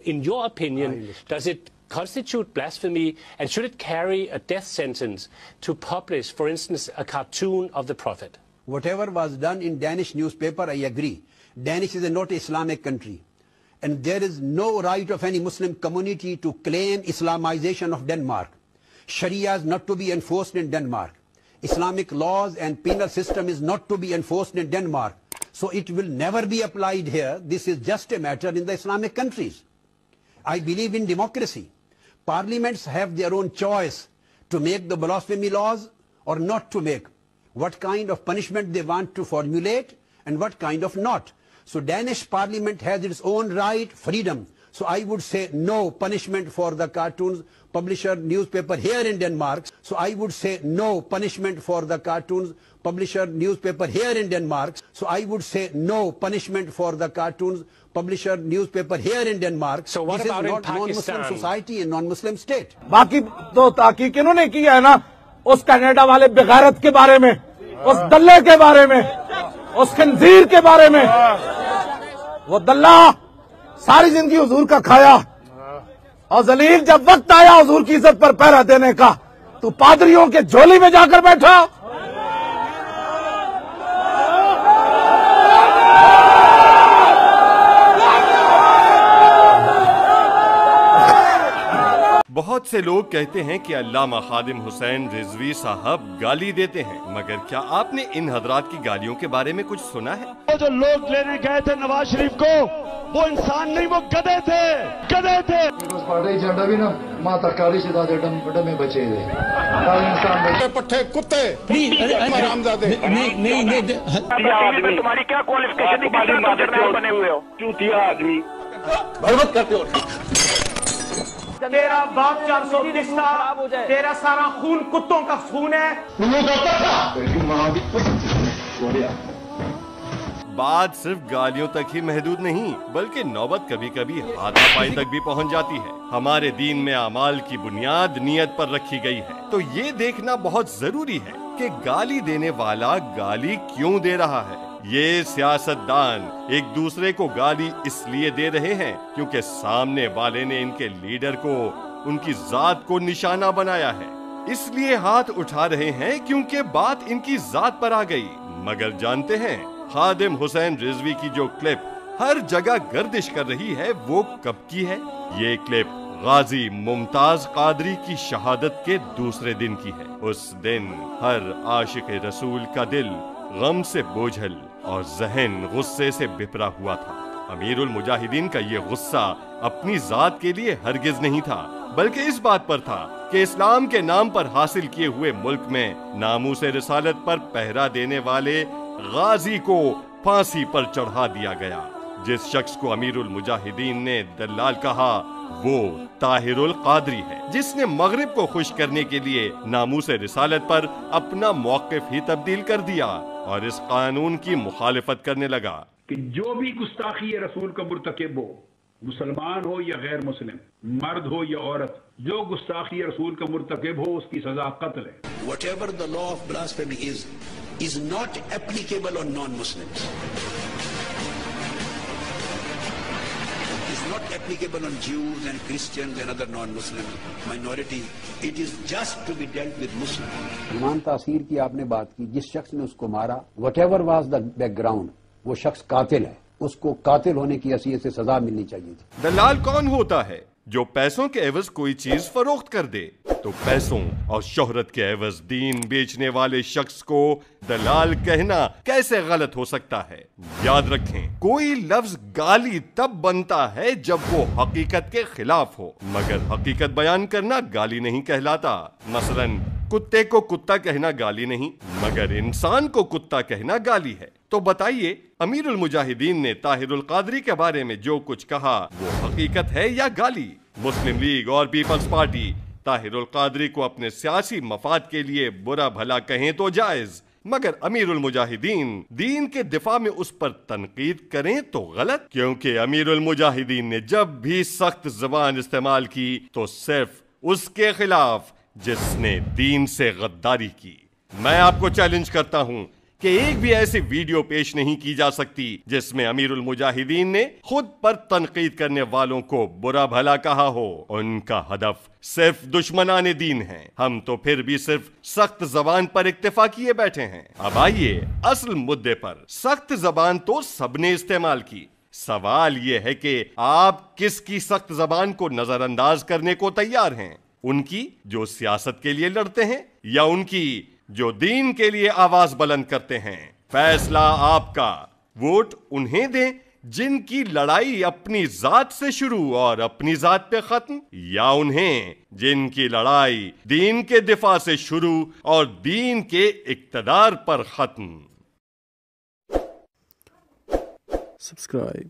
in your opinion, does it constitute blasphemy, and should it carry a death sentence to publish, for instance, a cartoon of the Prophet? Whatever was done in Danish newspaper, I agree. Danish is not an Islamic country. And there is no right of any Muslim community to claim Islamization of Denmark. Sharia is not to be enforced in Denmark. Islamic laws and penal system is not to be enforced in Denmark. So it will never be applied here. This is just a matter in the Islamic countries. I believe in democracy. Parliaments have their own choice to make the blasphemy laws or not to make, what kind of punishment they want to formulate and what kind of not. So Danish Parliament has its own right, freedom. So I would say no punishment for the cartoons publisher newspaper here in Denmark. So I would say no punishment for the cartoons publisher newspaper here in Denmark. So I would say no punishment for the cartoons publisher newspaper here in Denmark. So what this about is in not non-Muslim Pakistan? society and non-Muslim state. باقی تو تحقیق انہوں نے کی ہے نا اس Canada والے بغیرت کے بارے میں، اس دلے کے بارے میں، اس خنزیر کے بارے میں. وہ دلہ ساری زندگی حضور کا کھایا اور ذلیل جب وقت آیا حضور کی عزت پر پہرا دینے کا تو پادریوں کے جھولی میں جا کر بیٹھا. بہت سے لوگ کہتے ہیں کہ علامہ خادم حسین رضوی صاحب گالی دیتے ہیں، مگر کیا آپ نے ان حضرات کی گالیوں کے بارے میں کچھ سنا ہے؟ وہ جو لوگ لینے گئے تھے نواز شریف کو، وہ انسان نہیں، وہ گدھے تھے، گدھے تھے. پارٹی جھنڈا بھی نا ماں ترکاری سے دادے ڈمے بچے دے انسان پٹھے کتے حرامزادے. تمہاری کیا کوالیفکیشن بنے ہوئے ہو؟ چوتیا آدمی بھڑوت کرتے ہو. تیرا باپ 430 سال، تیرا سارا خون کتوں کا خون ہے. بات صرف گالیوں تک ہی محدود نہیں، بلکہ نوبت کبھی کبھی ہاتھا پائی تک بھی پہنچ جاتی ہے. ہمارے دین میں اعمال کی بنیاد نیت پر رکھی گئی ہے، تو یہ دیکھنا بہت ضروری ہے کہ گالی دینے والا گالی کیوں دے رہا ہے. یہ سیاستدان ایک دوسرے کو گالی اس لیے دے رہے ہیں کیونکہ سامنے والے نے ان کے لیڈر کو، ان کی ذات کو نشانہ بنایا ہے. اس لیے ہاتھ اٹھا رہے ہیں کیونکہ بات ان کی ذات پر آ گئی. مگر جانتے ہیں خادم حسین رضوی کی جو کلپ ہر جگہ گردش کر رہی ہے وہ کب کی ہے؟ یہ کلپ غازی ممتاز قادری کی شہادت کے دوسرے دن کی ہے. اس دن ہر عاشق رسول کا دل غم سے بوجھل اور ذہن غصے سے بپرا ہوا تھا. امیر المجاہدین کا یہ غصہ اپنی ذات کے لیے ہرگز نہیں تھا، بلکہ اس بات پر تھا کہ اسلام کے نام پر حاصل کیے ہوئے ملک میں ناموس رسالت پر پہرا دینے والے غازی کو پھانسی پر چڑھا دیا گیا. جس شخص کو امیر المجاہدین نے دلال کہا وہ طاہر القادری ہے، جس نے مغرب کو خوش کرنے کے لیے ناموس رسالت پر اپنا موقف ہی تبدیل کر دیا اور اس قانون کی مخالفت کرنے لگا کہ جو بھی گستاخی رسول کا مرتکب ہو، مسلمان ہو یا غیر مسلم، مرد ہو یا عورت، جو گستاخی رسول کا مرتکب ہو اس کی سزا قتل ہے. Whatever the law of blasphemy is not applicable on non-Muslims. It's not applicable on Jews and Christians and other non-Muslim minorities. It is just to be dealt with Muslims. ایمان تاثیر کی آپ نے بات کی، جس شخص نے اس کو مارا، whatever was the background، وہ شخص قاتل ہے، اس کو قاتل ہونے کی حیثیت سے سزا ملنی چاہیے تھی. دلال کون ہوتا ہے؟ جو پیسوں کے عوض کوئی چیز فروخت کر دے. تو پیسوں اور شہرت کے عوض دین بیچنے والے شخص کو دلال کہنا کیسے غلط ہو سکتا ہے؟ یاد رکھیں، کوئی لفظ گالی تب بنتا ہے جب وہ حقیقت کے خلاف ہو، مگر حقیقت بیان کرنا گالی نہیں کہلاتا. مثلاً کتے کو کتا کہنا گالی نہیں، مگر انسان کو کتا کہنا گالی ہے. تو بتائیے امیر المجاہدین نے طاہر القادری کے بارے میں جو کچھ کہا وہ حقیقت ہے یا گالی؟ مسلم لیگ اور پیپلز پارٹی طاہر القادری کو اپنے سیاسی مفاد کے لیے برا بھلا کہیں تو جائز، مگر امیر المجاہدین دین کے دفاع میں اس پر تنقید کریں تو غلط. کیونکہ امیر المجاہدین نے جب بھی سخت زبان استعمال کی تو صرف اس کے خلاف جس نے دین سے غداری کی. میں آپ کو چیلنج کرتا ہوں کہ ایک بھی ایسی ویڈیو پیش نہیں کی جا سکتی جس میں امیر المجاہدین نے خود پر تنقید کرنے والوں کو برا بھلا کہا ہو۔ ان کا ہدف صرف دشمنان دین ہیں، ہم تو پھر بھی صرف سخت زبان پر اکتفا کیے بیٹھے ہیں۔ اب آئیے اصل مدے پر۔ سخت زبان تو سب نے استعمال کی، سوال یہ ہے کہ آپ کس کی سخت زبان کو نظر انداز کرنے کو تیار ہیں؟ ان کی جو سیاست کے لیے لڑتے ہیں، یا ان کی جو دین کے لیے آواز بلند کرتے ہیں؟ فیصلہ آپ کا۔ ووٹ انہیں دیں جن کی لڑائی اپنی ذات سے شروع اور اپنی ذات پہ ختم، یا انہیں جن کی لڑائی دین کے دفاع سے شروع اور دین کے اقتدار پر ختم۔ Subscribe.